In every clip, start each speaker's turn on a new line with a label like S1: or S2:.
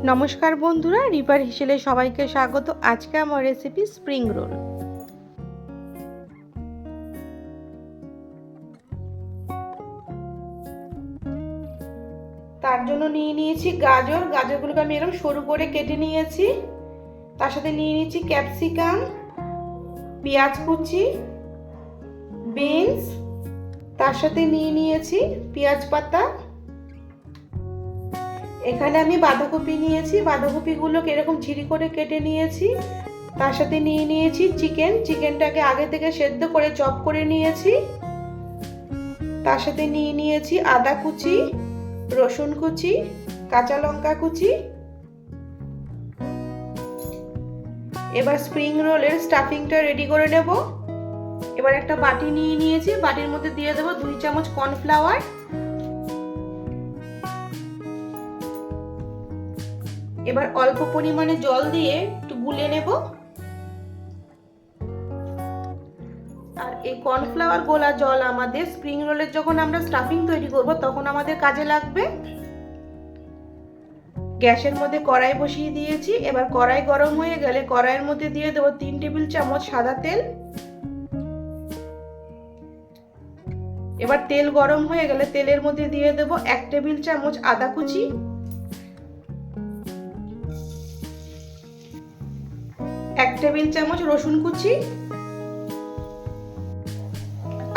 S1: নমস্কার বন্ধুরা, রিপার হিসেলে সবাইকে স্বাগত। আজকে আমার রেসিপি স্প্রিং রোল। তার জন্য নিয়ে নিয়েছি গাজরগুলোকে আমি এরকম সরু করে কেটে নিয়েছি। তার সাথে নিয়ে নিয়েছি ক্যাপসিকাম, পেঁয়াজ কুচি, বিনস, তার সাথে নিয়ে নিয়েছি পেঁয়াজ পাতা। এখানে আমি বাঁধাকপি নিয়েছি, বাঁধাকপিগুলোকে এরকম ঝিরি করে কেটে নিয়েছি। তার সাথে নিয়ে নিয়েছি চিকেনটাকে আগে থেকে সেদ্ধ করে চপ করে নিয়েছি। তার সাথে নিয়ে নিয়েছি আদা কুচি, রসুন কুচি, কাঁচা লঙ্কা কুচি। এবার স্প্রিং রোলের স্টাফিংটা রেডি করে নেব। এবার একটা বাটি নিয়ে নিয়েছি, বাটির মধ্যে দিয়ে দেবো 2 চামচ কর্নফ্লাওয়ার। এবার অল্প পরিমাণে জল দিয়ে একটু গুলে নেব। আর এই কর্নফ্লাওয়ার গোলা জল আমাদের স্প্রিং রোলের যখন আমরা স্টাফিং তৈরি করব তখন আমাদের কাজে লাগবে। গ্যাসের মধ্যে কড়াই বসিয়ে দিয়েছি। এবার কড়াই গরম হয়ে গেলে কড়াইয়ের মধ্যে দিয়ে দেবো 3 টেবিল চামচ সাদা তেল। এবার তেল গরম হয়ে গেলে তেলের মধ্যে দিয়ে দেবো 1 টেবিল চামচ আদা কুচি, 1 টেবিল চামচ রসুন কুচি।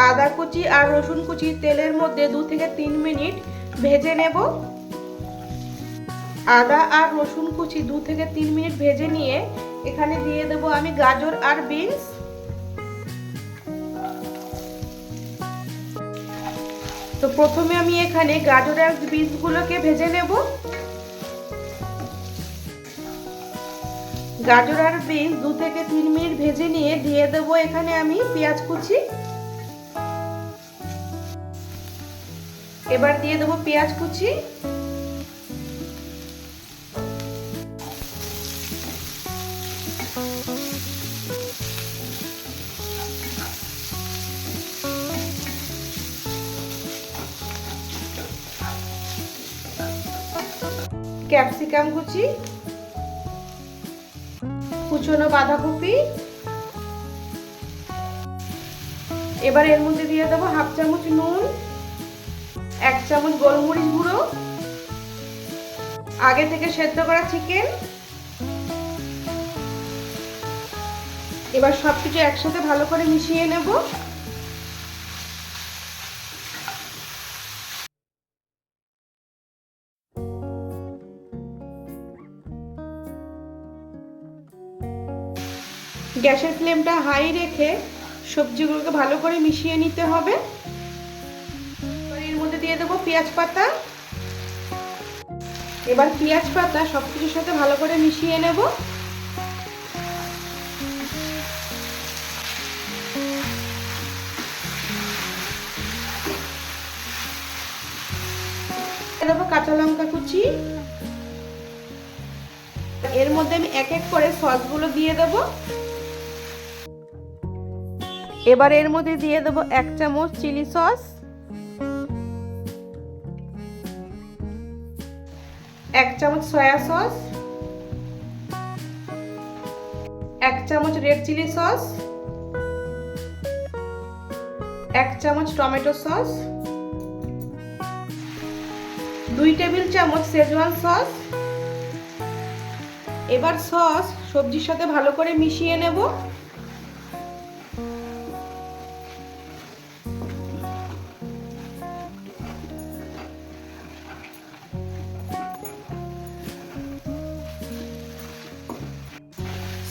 S1: আদা কুচি আর রসুন কুচি তেলের মধ্যে 2 থেকে 3 মিনিট ভেজে নেব। আদা আর রসুন কুচি 2 থেকে 3 মিনিট ভেজে নিয়ে এখানে দিয়ে দেব আমি গাজর আর বিনস। তো প্রথমে আমি এখানে গাজর আর বিনসগুলোকে ভেজে নেব। গাজর আর বিনস 2 থেকে 3 মিনিট ভেজে নিয়ে দিয়ে দেব এখানে আমি পেঁয়াজ কুচি। এবার দিয়ে দেব পেঁয়াজ কুচি। ক্যাপসিকাম কুচি, কুচনো বাঁধাকপি। এবার এর মধ্যে দিয়ে দেবো 1/2 চামচ নুন, 1 চামচ গোলমরিচ গুঁড়ো, আগে থেকে সেদ্ধ করা চিকেন। এবার সবকিছু একসাথে ভালো করে মিশিয়ে নেব। গ্যাসের ফ্লেমটা হাই রেখে সবজিগুলোকে ভালো করে মিশিয়ে নিতে হবে। এর মধ্যে দিয়ে দেবো পেঁয়াজ পাতা। এবার পেঁয়াজ পাতা সবকিছুর সাথে ভালো করে মিশিয়ে নেব। দেবো কাঁচা লঙ্কা কুচি। এর মধ্যে আমি এক এক করে সসগুলো দিয়ে দেব। এবার এর মধ্যে দিয়ে দেবো 1 চামচ চিলি সস, 1 চামচ সয়া সস, 1 চামচ রেড চিলি সস, 1 চামচ টমেটো সস, 2 টেবিল চামচ শেজওয়ান সস। এবার সস সবজির সাথে ভালো করে মিশিয়ে নেব।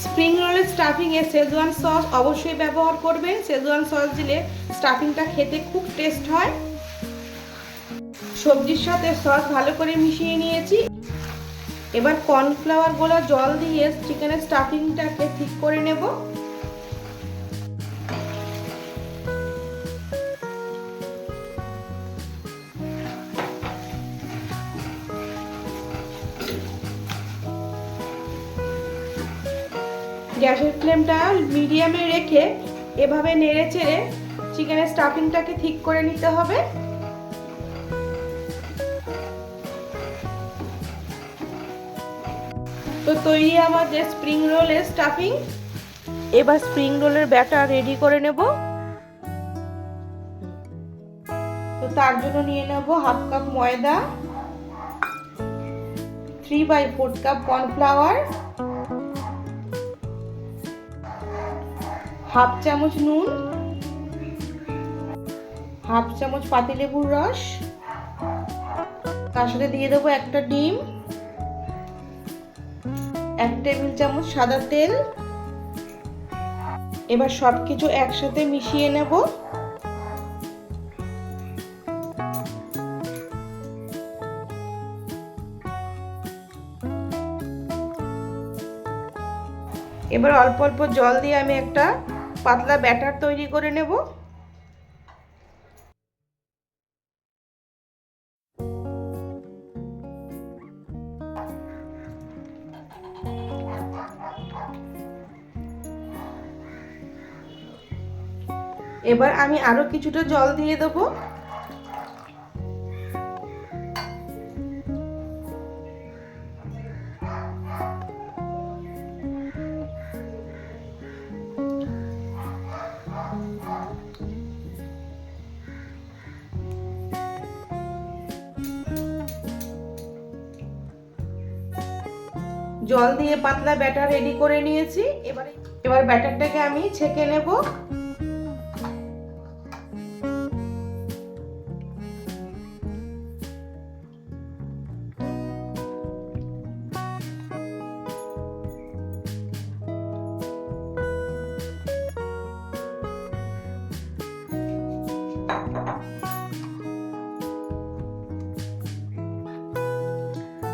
S1: স্প্রিং রোলের স্টাফিংয়ে শেজওয়ান সস অবশ্যই ব্যবহার করবেন। শেজওয়ান সস দিলে স্টাফিংটা খেতে খুব টেস্ট হয়। সবজির সাথে সস ভালো করে মিশিয়ে নিয়েছি। এবার কর্নফ্লাওয়ার গোলা জল দিয়ে চিকেনের স্টাফিংটাকে ঠিক করে নেব। গ্যাসের ফ্লেমটা মিডিয়ামে রেখে এভাবে নেড়ে চেড়ে চিকেনের স্টাফিংটাকে ঠিক করে নিতে হবে। তো তৈরি আমাদের স্প্রিং রোলের স্টাফিং। এবার স্প্রিং রোলের ব্যাটার রেডি করে নেব। তো তার জন্য নিয়ে নেব হাফ কাপ ময়দা, 3/4 কাপ কর্নফ্লাওয়ার, হাফ চামচ নুন, হাফ চামচ পাতিলেবুর রস, তার সাথে দিয়ে দেবো একটা ডিম, 1 টেবিল চামচ সাদা তেল। এবার সবকিছু একসাথে মিশিয়ে নেব। এবার অল্প অল্প জল দিয়ে আমি একটা পাতলা ব্যাটার তৈরি করে নেব। এবার আমি আরো কিছুটা জল দিয়ে দেব। জল দিয়ে পাতলা ব্যাটার রেডি করে নিয়েছি। এবার ব্যাটারটাকে আমি ছেঁকে নেব।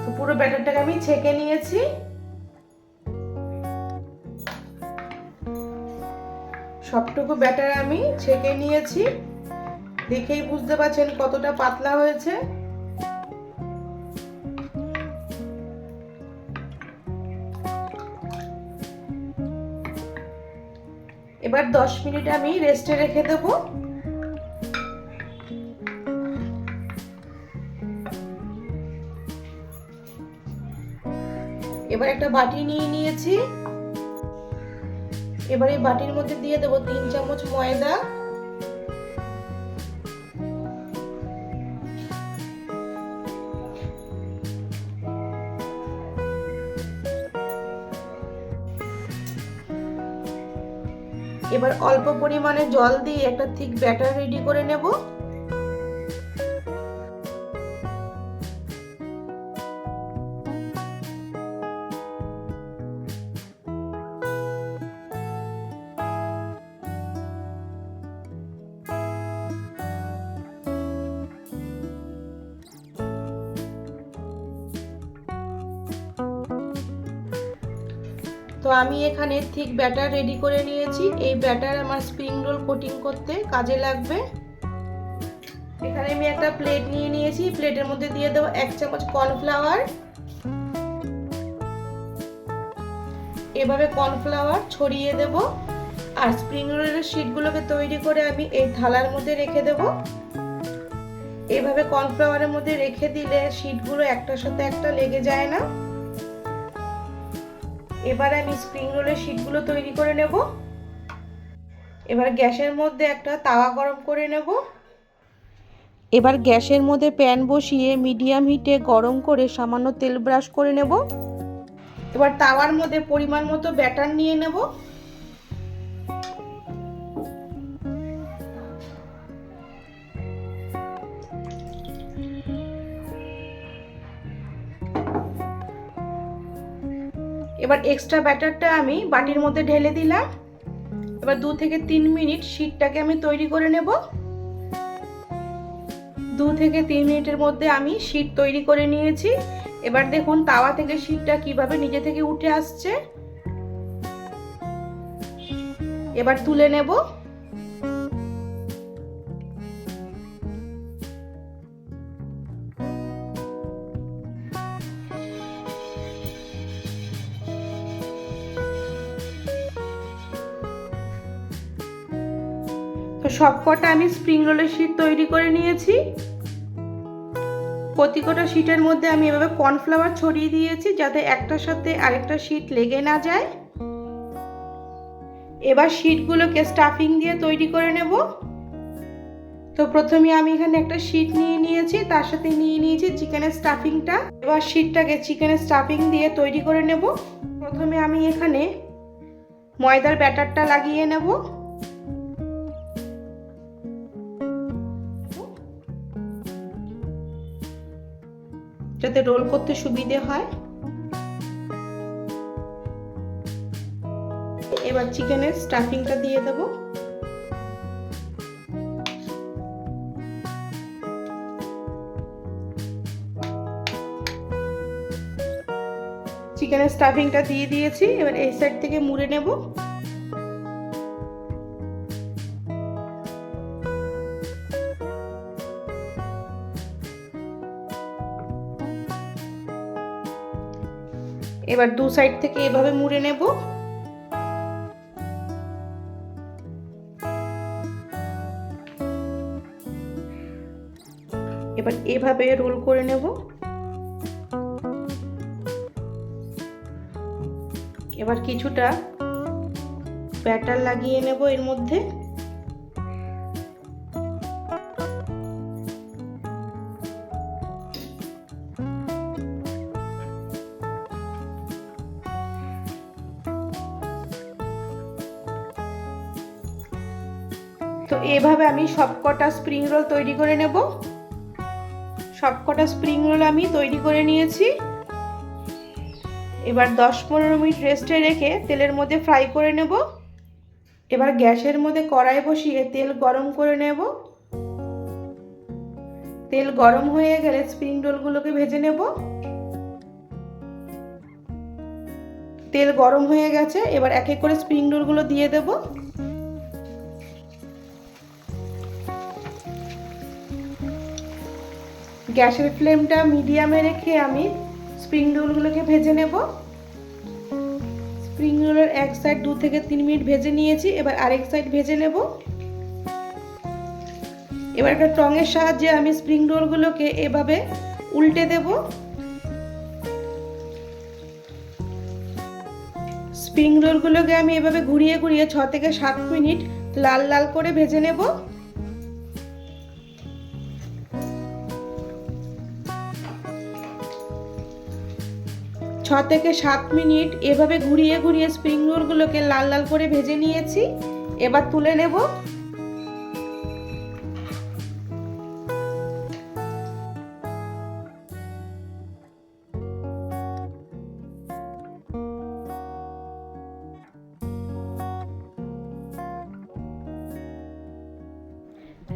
S1: তো পুরো ব্যাটারটাকে আমি ছেঁকে নিয়েছি। সবটুকু ব্যাটার আমি ছেঁকে নিয়েছি, দেখেই বুঝতে পারছেন কতটা পাতলা হয়েছে। এবার 10 মিনিট আমি রেস্টে রেখে দেব। এবার একটা বাটি নিয়ে নিয়েছি। এবার এই বাটির মধ্যে দিয়ে দেব 3 চামচ ময়দা, এবার অল্প পরিমাণে জল দিয়ে একটা থিক ব্যাটার রেডি করে নেব। তো আমি এখানে থিক ব্যাটার রেডি করে নিয়েছি। এই ব্যাটার আমার স্প্রিং রোল কোটিং করতে কাজে লাগবে। এখানে আমি একটা প্লেট নিয়ে নিয়েছি। প্লেটের মধ্যে দিয়ে দেবো 1 চামচ কর্নফ্লাওয়ার। এভাবে কর্নফ্লাওয়ার ছড়িয়ে দেব। আর স্প্রিং রোলের শীটগুলোকে তৈরি করে আমি এই থালার মধ্যে রেখে দেব। এইভাবে কর্নফ্লাওয়ারের মধ্যে রেখে দিলে শীটগুলো একটার সাথে একটা লেগে যায় না। এবার আমি স্প্রিং রোলের শীটগুলো তৈরি করে নেব। এবার গ্যাসের মধ্যে একটা তাওয়া গরম করে নেব। এবার গ্যাসের মধ্যে প্যান বসিয়ে মিডিয়াম হিটে গরম করে সামান্য তেল ব্রাশ করে নেব। এবার তাওয়ার মধ্যে পরিমাণ মতো ব্যাটার নিয়ে নেব। এবার এক্সট্রা ব্যাটারটা আমি বাটির মধ্যে ঢেলে দিলাম। এবার 2 থেকে 3 মিনিট শীটটাকে আমি তৈরি করে নেব। 2 থেকে 3 মিনিটের মধ্যে আমি শীট তৈরি করে নিয়েছি। এবার দেখুন তাওয়া থেকে শীটটা কিভাবে নিজে থেকে উঠে আসছে। এবার তুলে নেব। তো সবকটা আমি স্প্রিং রোলের শীট তৈরি করে নিয়েছি। প্রতি প্রতিটা শীটের মধ্যে আমি এভাবে কর্নফ্লাওয়ার ছড়িয়ে দিয়েছি যাতে একটার সাথে আরেকটা শীট লেগে না যায়। এবার শীটগুলোকে স্টাফিং দিয়ে তৈরি করে নেব। তো প্রথমে আমি এখানে একটা শীট নিয়ে নিয়েছি, তার সাথে নিয়ে নিয়েছি চিকেনের স্টাফিংটা। এবার শীটটাকে চিকেনের স্টাফিং দিয়ে তৈরি করে নেব। প্রথমে আমি এখানে ময়দার ব্যাটারটা লাগিয়ে নেব। যাতে রোল করতে সুবিধে হয়। এবার চিকেনের স্টাফিংটা দিয়ে দেব। চিকেনের স্টাফিংটা দিয়ে দিয়েছি, এবার এই সাইড থেকে মুড়ে নেব। এবার দু সাইড থেকে এভাবে মুড়ে নেব। এবার এভাবে রোল করে নেব। এবার কিছুটা ব্যাটার লাগিয়ে নেব এর মধ্যে। তো এইভাবে আমি সবকটা স্প্রিং রোল তৈরি করে নেব। সবকটা স্প্রিং রোল আমি তৈরি করে নিয়েছি। এবার 10-15 মিনিট রেস্টে রেখে তেলের মধ্যে ফ্রাই করে নেব। এবার গ্যাসের মধ্যে কড়াই বসিয়ে তেল গরম করে নেব। তেল গরম হয়ে গেলে স্প্রিং রোলগুলোকে ভেজে নেব। তেল গরম হয়ে গেছে, এবার এক এক করে স্প্রিং রোলগুলো দিয়ে দেব। গ্যাসের ফ্লেমটা মিডিয়ামে রেখে আমি স্প্রিং রোলগুলোকে ভেজে নেব। স্প্রিং রোলের এক সাইড 2 থেকে 3 মিনিট ভেজে নিয়েছি, এবার আরেক সাইড ভেজে নেব। এবার একটা টঙের সাহায্যে আমি স্প্রিং রোলগুলোকে এভাবে উল্টে দেব। স্প্রিং রোলগুলোকে আমি এভাবে ঘুরিয়ে ঘুরিয়ে 6 থেকে 7 মিনিট লাল লাল করে ভেজে নেব। 6 থেকে 7 মিনিট এভাবে ঘুরিয়ে ঘুরিয়ে স্প্রিং রোলগুলোকে লাল লাল করে ভেজে নিয়েছি। এবার তুলে নেব।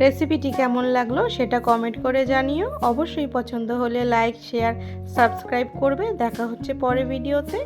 S1: রেসিপিটি কেমন লাগলো সেটা কমেন্ট করে জানিও। অবশ্যই পছন্দ হলে লাইক, শেয়ার, সাবস্ক্রাইব করবে। দেখা হচ্ছে পরের ভিডিওতে।